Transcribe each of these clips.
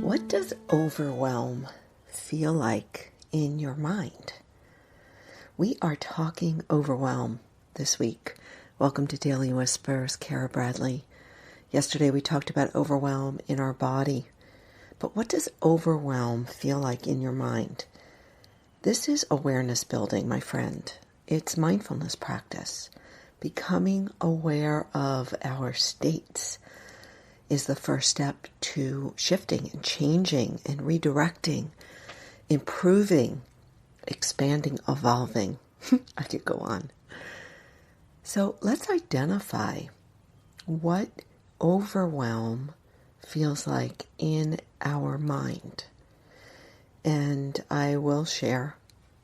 What does overwhelm feel like in your mind? We are talking overwhelm this week. Welcome to Daily Whispers, Kara Bradley. Yesterday we talked about overwhelm in our body. But what does overwhelm feel like in your mind? This is awareness building, my friend. It's mindfulness practice. Becoming aware of our states is the first step to shifting and changing and redirecting, improving, expanding, evolving. I could go on. So let's identify what overwhelm feels like in our mind. And I will share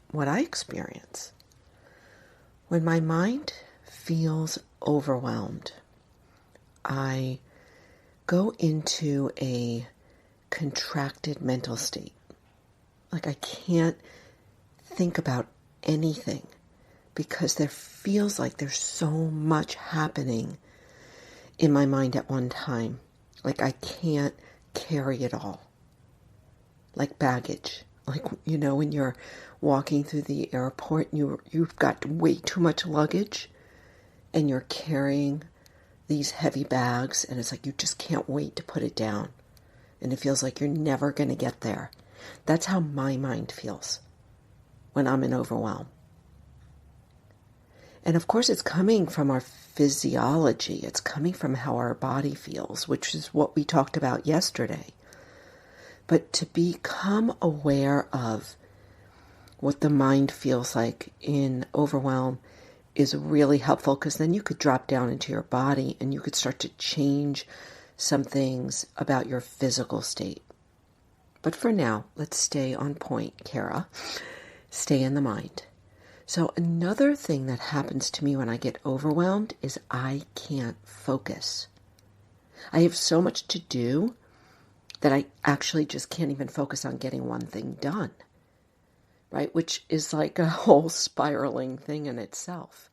what I experience. When my mind feels overwhelmed, I go into a contracted mental state. Like I can't think about anything because there feels like there's so much happening in my mind at one time. Like I can't carry it all. Like baggage. Like, you know, when you're walking through the airport and you've got way too much luggage and you're carrying these heavy bags, and it's like you just can't wait to put it down. And it feels like you're never going to get there. That's how my mind feels when I'm in overwhelm. And of course, it's coming from our physiology. It's coming from how our body feels, which is what we talked about yesterday. But to become aware of what the mind feels like in overwhelm is really helpful, because then you could drop down into your body and you could start to change some things about your physical state. But for now, let's stay on point, Kara. Stay in the mind. So another thing that happens to me when I get overwhelmed is I can't focus. I have so much to do that I actually just can't even focus on getting one thing done. Right? Which is like a whole spiraling thing in itself.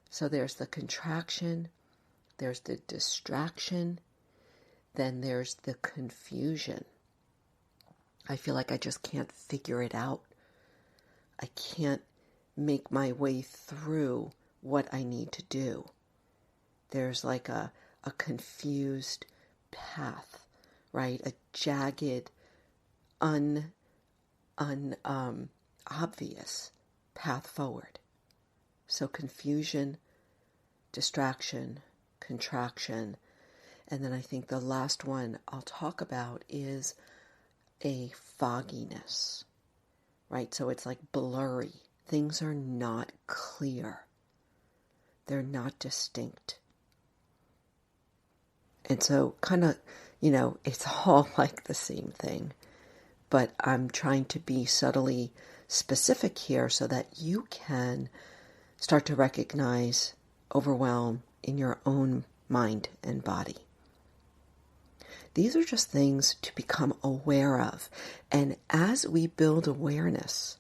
So there's the contraction, there's the distraction, then there's the confusion. I feel like I just can't figure it out. I can't make my way through what I need to do. There's like a confused path, right? A jagged, obvious path forward. So confusion, distraction, contraction, and then I think the last one I'll talk about is a fogginess, right? So it's like blurry. Things are not clear. They're not distinct. And so kind of, it's all like the same thing. But I'm trying to be subtly specific here so that you can start to recognize overwhelm in your own mind and body. These are just things to become aware of. And as we build awareness,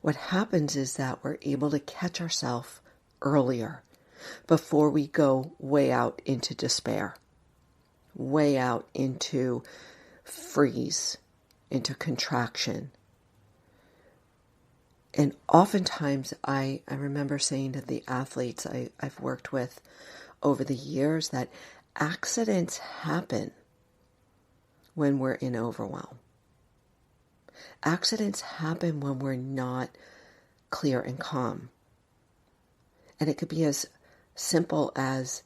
what happens is that we're able to catch ourselves earlier before we go way out into despair, way out into freeze, into contraction. And oftentimes I remember saying to the athletes I've worked with over the years that accidents happen when we're in overwhelm. Accidents happen when we're not clear and calm. And it could be as simple as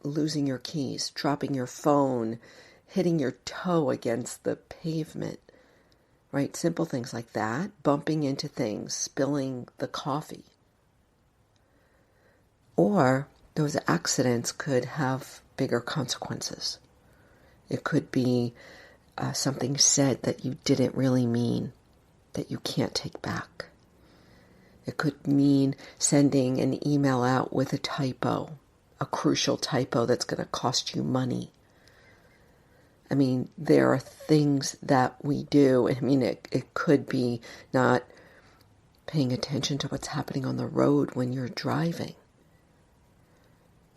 losing your keys, dropping your phone, hitting your toe against the pavement, right? Simple things like that, bumping into things, spilling the coffee. Or those accidents could have bigger consequences. It could be something said that you didn't really mean, that you can't take back. It could mean sending an email out with a typo, a crucial typo that's going to cost you money. I mean, there are things that we do. I mean, it could be not paying attention to what's happening on the road when you're driving.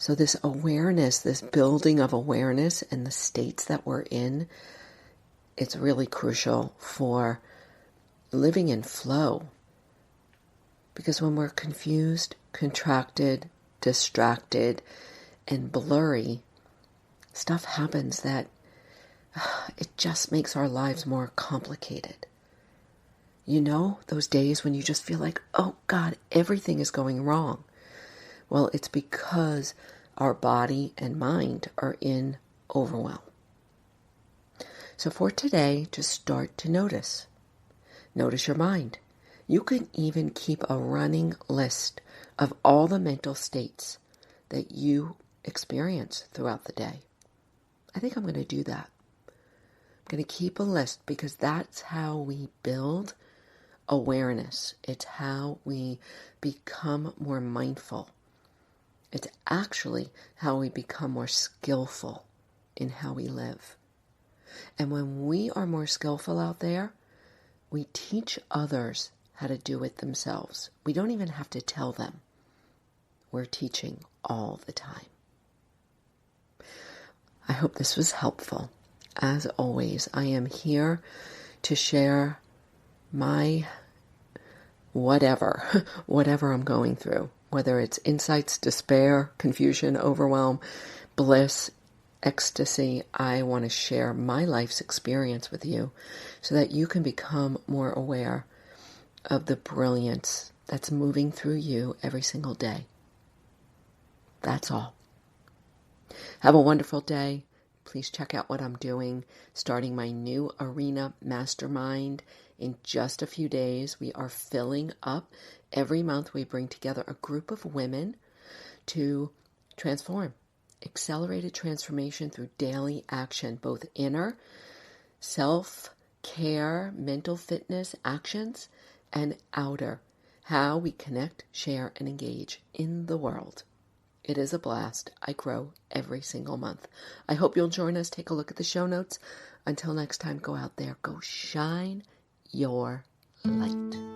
So this awareness, this building of awareness and the states that we're in, it's really crucial for living in flow. Because when we're confused, contracted, distracted, and blurry, stuff happens that it just makes our lives more complicated. You know, those days when you just feel like, oh God, everything is going wrong. Well, it's because our body and mind are in overwhelm. So for today, just start to notice. Notice your mind. You can even keep a running list of all the mental states that you experience throughout the day. I think I'm going to do that. I'm going to keep a list because that's how we build awareness. It's how we become more mindful. It's actually how we become more skillful in how we live. And when we are more skillful out there, we teach others how to do it themselves. We don't even have to tell them. We're teaching all the time. I hope this was helpful. As always, I am here to share my whatever I'm going through, whether it's insights, despair, confusion, overwhelm, bliss, ecstasy. I want to share my life's experience with you so that you can become more aware of the brilliance that's moving through you every single day. That's all. Have a wonderful day. Please check out what I'm doing, starting my new Arena Mastermind in just a few days. We are filling up. Every month we bring together a group of women to transform. Accelerated transformation through daily action, both inner, self-care, mental fitness actions, and outer, how we connect, share, and engage in the world. It is a blast. I grow every single month. I hope you'll join us. Take a look at the show notes. Until next time, go out there. Go shine your light.